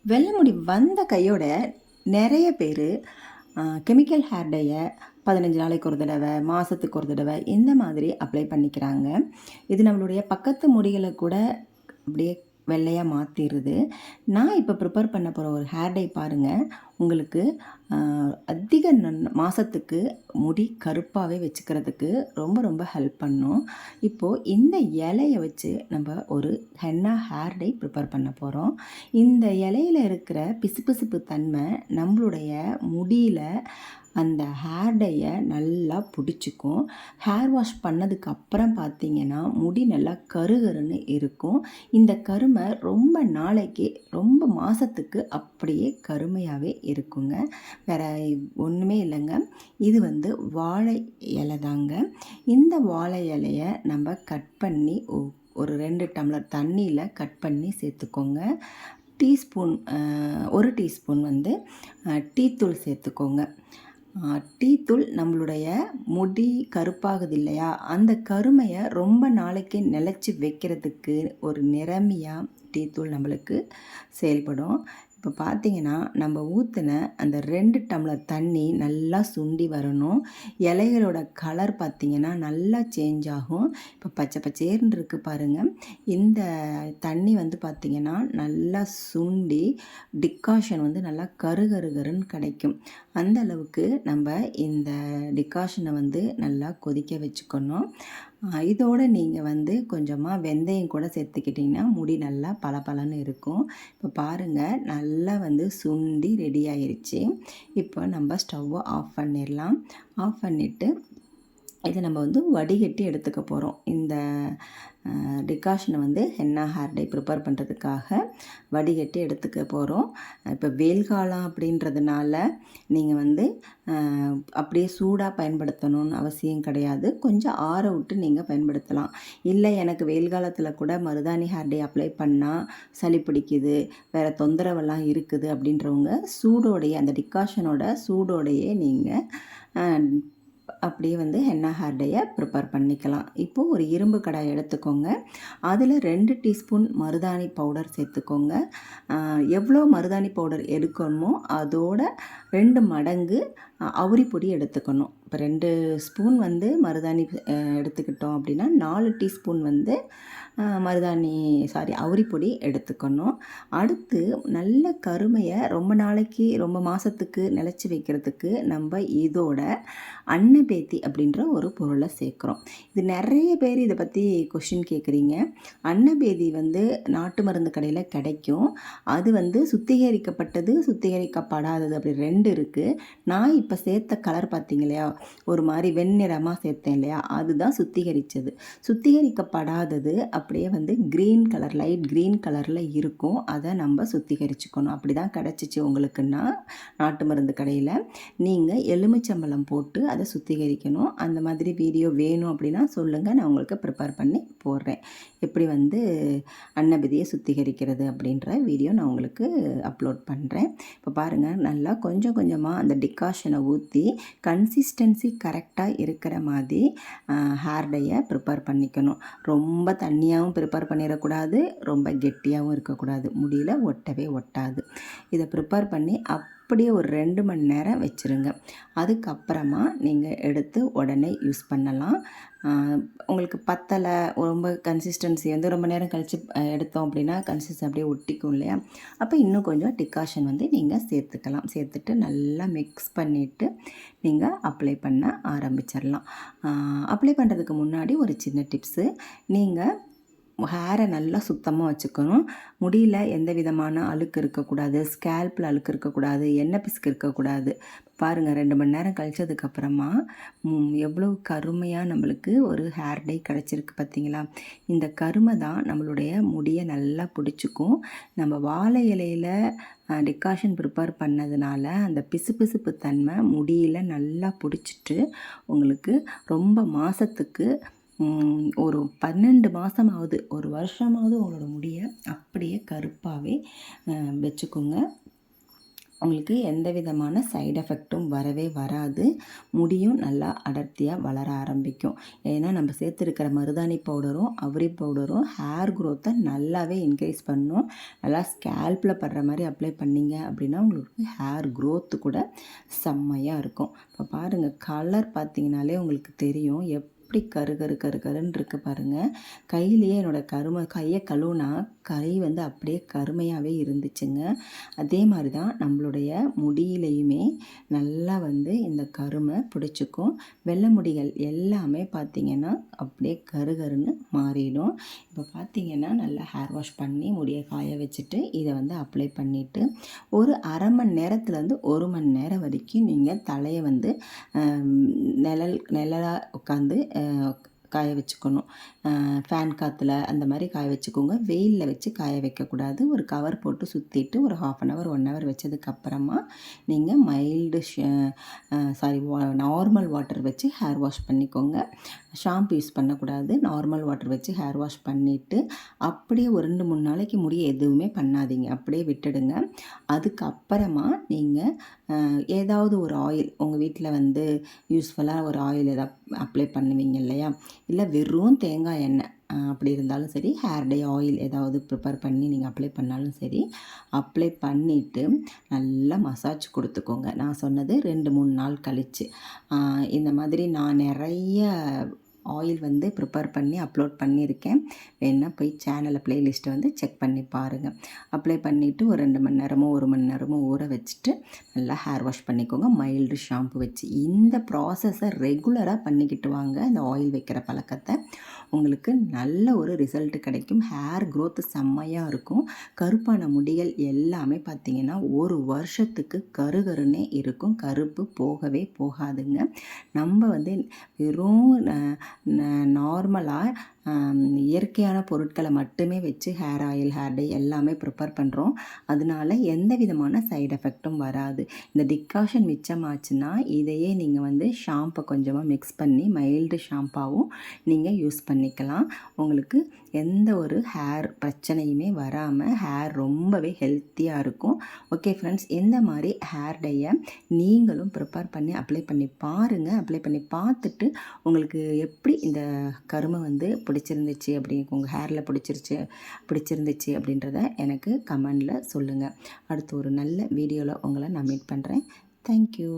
வெள்ளை முடி வந்த கையோட நிறைய பேர் கெமிக்கல் ஹேர் டையை 15 நாளைக்கு ஒரு தடவை, மாதத்துக்கு ஒரு தடவை இந்த மாதிரி அப்ளை பண்ணிக்கிறாங்க. இது நம்மளுடைய பக்கத்து முடிகளை கூட அப்படியே வெள்ளையாக மாற்றிடுது. நான் இப்போ ப்ரிப்பேர் பண்ண போகிற ஒரு ஹேர் டை பாருங்கள், உங்களுக்கு அதிக மாதத்துக்கு முடி கருப்பாகவே வச்சுக்கிறதுக்கு ரொம்ப ரொம்ப ஹெல்ப் பண்ணும். இப்போது இந்த இலையை வச்சு நம்ம ஒரு ஹென்னா ஹேர் டை ப்ரிப்பேர் பண்ண போகிறோம். இந்த இலையில் இருக்கிற பிசுபிசுப்பு தன்மை நம்மளுடைய முடியில் அந்த ஹேர் டையை நல்லா பிடிச்சிக்கும். ஹேர் வாஷ் பண்ணதுக்கப்புறம் பார்த்திங்கன்னா முடி நல்லா கருகருன்னு இருக்கும். இந்த கருமை ரொம்ப நாளைக்கு, ரொம்ப மாதத்துக்கு அப்படியே கருமையாகவே இருக்குங்க. வேறு ஒன்றுமே இல்லைங்க. இது வாழை இலை தாங்க. இந்த வாழை இலையை நம்ம கட் பண்ணி ஒரு 2 டம்ளர் தண்ணியில் கட் பண்ணி சேர்த்துக்கோங்க. டீஸ்பூன் 1 டீஸ்பூன் டீத்தூள் சேர்த்துக்கோங்க. டீத்தூள் நம்மளுடைய முடி கருப்பாகுது இல்லையா, அந்த கருமையை ரொம்ப நாளைக்கு நிலச்சி வைக்கிறதுக்கு ஒரு நிறமியாக டீத்தூள் நம்மளுக்கு செயல்படும். இப்போ பார்த்திங்கன்னா நம்ம ஊற்றின அந்த 2 டம்ளர் தண்ணி நல்லா சுண்டி வரணும். இலைகளோட கலர் பார்த்திங்கன்னா நல்லா சேஞ்ச் ஆகும். இப்போ பச்சை பச்சேர்னு இருக்குது பாருங்கள். இந்த தண்ணி பார்த்திங்கன்னா நல்லா சுண்டி டிக்காஷன் நல்லா கருகருன்னு கிடைக்கும். அந்த அளவுக்கு நம்ம இந்த டிக்காஷனை நல்லா கொதிக்க வச்சுக்கணும். இதோடு நீங்கள் கொஞ்சமாக வெந்தயம் கூட சேர்த்துக்கிட்டிங்கன்னா முடி நல்லா பளபளன்னு இருக்கும். இப்போ பாருங்கள், நல்லா சுண்டி ரெடி ஆயிடுச்சு. இப்போ நம்ம ஸ்டவ்வை ஆஃப் பண்ணிடலாம். ஆஃப் பண்ணிவிட்டு இதை நம்ம வடிகட்டி எடுத்துக்க போகிறோம். இந்த டிகாஷனை ஹென்னா ஹேர் டை ப்ரிப்பேர் பண்ணுறதுக்காக வடிகட்டி எடுத்துக்க போகிறோம். இப்போ வெயில் காலம் அப்படின்றதுனால நீங்கள் அப்படியே சூடாக பயன்படுத்தணும்னு அவசியம் கிடையாது. கொஞ்சம் ஆற விட்டு நீங்கள் பயன்படுத்தலாம். இல்லை எனக்கு வெயில் காலத்தில் கூட மருதாணி ஹேர் டை அப்ளை பண்ணால் சளி பிடிக்குது, வேறு தொந்தரவெல்லாம் இருக்குது அப்படின்றவங்க சூடோடையே, அந்த டிகாஷனோட சூடோடையே நீங்கள் அப்படியே ஹென்னா ஹேர் டையை ப்ரிப்பேர் பண்ணிக்கலாம். இப்போது ஒரு இரும்பு கடாய் எடுத்துக்கோங்க. அதில் 2 டீஸ்பூன் மருதாணி பவுடர் சேர்த்துக்கோங்க. எவ்வளோ மருதாணி பவுடர் எடுக்கணுமோ அதோட 2 மடங்கு அவுரி பொடி எடுத்துக்கணும். இப்போ 2 ஸ்பூன் மருதாணி எடுத்துக்கிட்டோம் அப்படின்னா 4 டீஸ்பூன் அவுரி பொடி எடுத்துக்கணும். அடுத்து நல்ல கருமையை ரொம்ப நாளைக்கு, ரொம்ப மாதத்துக்கு நிலச்சி வைக்கிறதுக்கு நம்ம இதோட அன்னபேத்தி அப்படின்ற ஒரு பொருளை சேர்க்குறோம். இது நிறைய பேர் இதை பற்றி கொஷின் கேட்குறீங்க. அன்னபேதி நாட்டு மருந்து கடையில் கிடைக்கும். அது சுத்திகரிக்கப்பட்டது, சுத்திகரிக்கப்படாதது அப்படி 2 இருக்குது. நான் இப்போ சேர்த்த கலர் பார்த்தீங்க இல்லையா, ஒரு மாதிரி வெண்ணிறமாக சேர்த்தேன் இல்லையா, அதுதான் சுத்திகரித்தது. சுத்திகரிக்கப்படாதது அப்படியே க்ரீன் கலர், லைட் க்ரீன் கலரில் இருக்கும். அதை நம்ம சுத்திகரிச்சுக்கணும். அப்படி தான் கிடச்சிச்சு உங்களுக்குன்னா நாட்டு மருந்து கடையில். நீங்கள் எலுமிச்சம்பழம் போட்டு அதை சுத்திகரிக்கணும். அந்த மாதிரி வீடியோ வேணும் அப்படின்னா சொல்லுங்கள், நான் உங்களுக்கு ப்ரிப்பேர் பண்ணி போடுறேன். எப்படி அன்னபதியை சுத்திகரிக்கிறது அப்படின்ற வீடியோ நான் உங்களுக்கு அப்லோட் பண்ணுறேன். இப்போ பாருங்கள், நல்லா கொஞ்சம் கொஞ்சமாக அந்த டிகாஷனை ஊற்றி கன்சிஸ்டன்சி கரெக்டாக இருக்கிற மாதிரி ஹேர் டையை ப்ரிப்பேர் பண்ணிக்கணும். ரொம்ப தண்ணியாகவும் ப்ரிப்பேர் பண்ணிடக்கூடாது, ரொம்ப கெட்டியாகவும் இருக்கக்கூடாது. முடியல ஒட்டவே ஒட்டாது. இதை ப்ரிப்பேர் பண்ணி அப்படியே ஒரு 2 மணி நேரம் வச்சுருங்க. அதுக்கப்புறமா நீங்கள் எடுத்து உடனே யூஸ் பண்ணலாம். உங்களுக்கு பத்தலை, ரொம்ப கன்சிஸ்டன்சி ரொம்ப நேரம் கழித்து எடுத்தோம் அப்படின்னா கன்சிஸ்டன்சி அப்படியே ஒட்டிக்கும் இல்லையா, அப்போ இன்னும் கொஞ்சம் டிகாஷன் நீங்கள் சேர்த்துக்கலாம். சேர்த்துட்டு நல்லா மிக்ஸ் பண்ணிவிட்டு நீங்கள் அப்ளை பண்ண ஆரம்பிச்சிடலாம். அப்ளை பண்ணுறதுக்கு முன்னாடி ஒரு சின்ன டிப்ஸு, நீங்கள் ஹேரை நல்லா சுத்தமாக வச்சுக்கணும். முடியல எந்த விதமான அழுக்கு இருக்கக்கூடாது, ஸ்கேல்பில் அழுக்கு இருக்கக்கூடாது, எண்ணெய் பிசுக்கு இருக்கக்கூடாது. பாருங்கள், 2 மணி நேரம் கழிச்சதுக்கப்புறமா எவ்வளோ கருமையாக நம்மளுக்கு ஒரு ஹேர் டை கிடச்சிருக்கு பார்த்தீங்களா. இந்த கருமை தான் நம்மளுடைய முடியை நல்லா பிடிச்சிக்கும். நம்ம வாழை இலையில் டிகாஷன் ப்ரிப்பேர் பண்ணதுனால அந்த பிசுபிசுப்பு தன்மை முடியில் நல்லா பிடிச்சிட்டு உங்களுக்கு ரொம்ப மாதத்துக்கு ஒரு 12 மாதமாவது, ஒரு வருஷமாவது உங்களோட முடியை அப்படியே கருப்பாகவே வச்சுக்கோங்க. உங்களுக்கு எந்த விதமான சைடு எஃபெக்ட்டும் வரவே வராது. முடியும் நல்லா அடர்த்தியாக வளர ஆரம்பிக்கும். ஏன்னா நம்ம சேர்த்துருக்கிற மருதாணி பவுடரும் அவ்ரி பவுடரும் ஹேர் க்ரோத்தை நல்லாவே இன்க்ரீஸ் பண்ணும். நல்லா ஸ்கேல்பில் படுற மாதிரி அப்ளை பண்ணிங்க அப்படின்னா உங்களுக்கு ஹேர் க்ரோத்து கூட செம்மையாக இருக்கும். இப்போ பாருங்கள், கலர் பார்த்திங்கனாலே உங்களுக்கு தெரியும் எப்படி கரு கரு கரு கருன்னு இருக்குது பாருங்கள். கையிலேயே என்னோடய கையை கழுவுனா கை வந்து அப்படியே கருமையாகவே இருந்துச்சுங்க. அதே மாதிரி தான் நம்மளுடைய முடியிலையுமே நல்லா வந்து இந்த கருமை பிடிச்சிக்கும். வெள்ளை முடிகள் எல்லாமே பார்த்திங்கன்னா அப்படியே கருகருன்னு மாறிடும். இப்போ பார்த்திங்கன்னா நல்லா ஹேர் வாஷ் பண்ணி முடியை காய வச்சுட்டு இதை வந்து அப்ளை பண்ணிவிட்டு ஒரு அரை மணி நேரத்துலேருந்து 1 மணி நேரம் வரைக்கும் நீங்கள் தலையை வந்து நிழலாக உட்காந்து காய வச்சுக்கணும். ஃபேன் காற்றுல அந்த மாதிரி காய வச்சுக்கோங்க. வெயிலில் வச்சு காய வைக்கக்கூடாது. ஒரு கவர் போட்டு சுற்றிட்டு ஒரு 1/2 hour 1 hour வச்சதுக்கப்புறமா நீங்கள் நார்மல் வாட்டர் வச்சு ஹேர் வாஷ் பண்ணிக்கோங்க. ஷாம்பு யூஸ் பண்ணக்கூடாது. நார்மல் வாட்டர் வச்சு ஹேர் வாஷ் பண்ணிவிட்டு அப்படியே ஒரு 2-3 நாளைக்கு முடிய எதுவுமே பண்ணாதீங்க, அப்படியே விட்டுடுங்க. அதுக்கப்புறமா நீங்கள் ஏதாவது ஒரு ஆயில் உங்கள் வீட்டில் வந்து யூஸ்ஃபுல்லாக ஒரு ஆயில் எதாவது அப்ளை பண்ணுவீங்க இல்லையா, இல்லை வெறும் தேங்காய் எண்ணெய் அப்படி இருந்தாலும் சரி, ஹேர் டை ஆயில் ஏதாவது ப்ரிப்பேர் பண்ணி நீங்கள் அப்ளை பண்ணாலும் சரி, அப்ளை பண்ணிவிட்டு நல்லா மசாஜ் கொடுத்துக்கோங்க. நான் சொன்னது 2-3 நாள் கழித்து. இந்த மாதிரி நான் நிறைய ஆயில் வந்து ப்ரிப்பேர் பண்ணி அப்லோட் பண்ணியிருக்கேன். வேணால் போய் சேனலில் ப்ளேலிஸ்ட்டை வந்து செக் பண்ணி பாருங்கள். அப்ளை பண்ணிவிட்டு ஒரு 2 மணி நேரமோ 1 மணி நேரமோ ஊற வச்சுட்டு நல்லா ஹேர் வாஷ் பண்ணிக்கோங்க மைல்டு ஷாம்பு வச்சு. இந்த ப்ராசஸை ரெகுலராக பண்ணிக்கிட்டு வாங்க. இந்த ஆயில் வைக்கிற பழக்கத்தை உங்களுக்கு நல்ல ஒரு ரிசல்ட் கிடைக்கும். ஹேர் க்ரோத் செம்மையாக இருக்கும். கருப்பான முடிகள் எல்லாமே பார்த்திங்கன்னா 1 வருஷத்துக்கு கருகருன்னே இருக்கும். கருப்பு போகவே போகாதுங்க. நம்ம வந்து வெறும் நார்மலாக இயற்கையான பொருட்களை மட்டுமே வச்சு ஹேர் ஆயில், ஹேர் டை எல்லாமே ப்ரிப்பேர் பண்ணுறோம். அதனால எந்த விதமான சைடு எஃபெக்ட்டும் வராது. இந்த டிகாஷன் மிச்சமாச்சுன்னா இதையே நீங்கள் வந்து ஷாம்பை கொஞ்சமாக மிக்ஸ் பண்ணி மைல்டு ஷாம்பாவும் நீங்கள் யூஸ் பண்ணிக்கலாம். உங்களுக்கு எந்த ஒரு ஹேர் பிரச்சனையுமே வராமல் ஹேர் ரொம்பவே ஹெல்த்தியாக இருக்கும். ஓகே ஃப்ரெண்ட்ஸ், இந்த மாதிரி ஹேர் டையை நீங்களும் ப்ரிப்பேர் பண்ணி அப்ளை பண்ணி பாருங்கள். அப்ளை பண்ணி பார்த்துட்டு உங்களுக்கு எப்படி இந்த கருமை வந்து பிடிச்சிருந்துச்சு உங்கள் ஹேரில் பிடிச்சிருந்துச்சு அப்படின்றத எனக்கு கமெண்டில் சொல்லுங்கள். அடுத்து ஒரு நல்ல வீடியோவில் உங்களை நான் மீட் பண்ணுறேன். தேங்க்யூ.